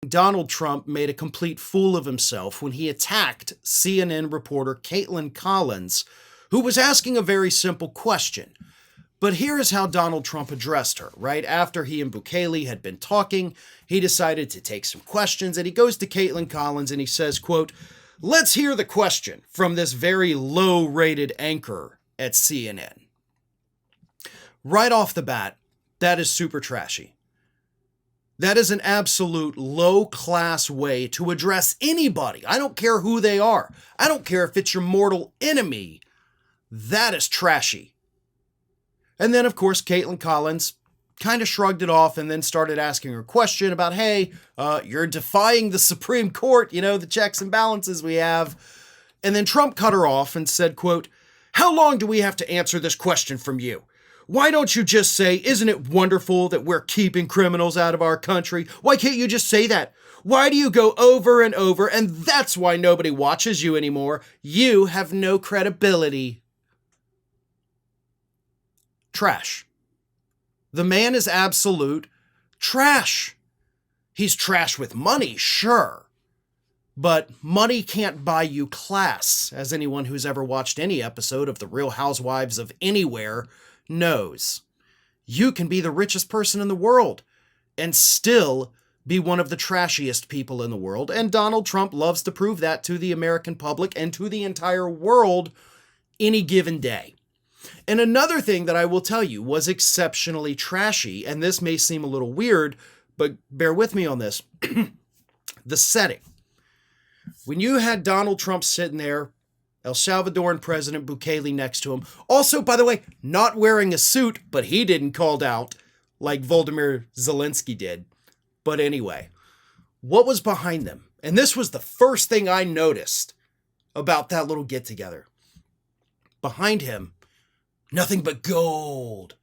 Donald Trump made a complete fool of himself when he attacked CNN reporter Caitlin Collins, who was asking a very simple question. But here is how Donald Trump addressed her. Right after he and Bukele had been talking, he decided to take some questions, and he goes to Caitlin Collins and he says, quote, "Let's hear the question from this very low-rated anchor at CNN." Right off the bat, that is super trashy. That is an absolute low-class way to address anybody. I don't care who they are. I don't care if it's your mortal enemy. That is trashy. And then, of course, Caitlin Collins kind of shrugged it off and then started asking her question about, hey, you're defying the Supreme Court, the checks and balances we have. And then Trump cut her off and said, quote, "How long do we have to answer this question from you? Why don't you just say, isn't it wonderful that we're keeping criminals out of our country? Why can't you just say that? Why do you go over and over? And that's why nobody watches you anymore. You have no credibility." Trash. The man is absolute trash. He's trash with money, sure. But money can't buy you class, as anyone who's ever watched any episode of The Real Housewives of Anywhere knows. You can be the richest person in the world and still be one of the trashiest people in the world. And Donald Trump loves to prove that to the American public and to the entire world any given day. And another thing that I will tell you was exceptionally trashy, and this may seem a little weird, but bear with me on this. The setting. When you had Donald Trump sitting there, El Salvadoran President Bukele next to him, also, by the way, not wearing a suit, but he didn't called out like Volodymyr Zelensky did. But anyway, what was behind them? And this was the first thing I noticed about that little get-together. Behind him, nothing but gold.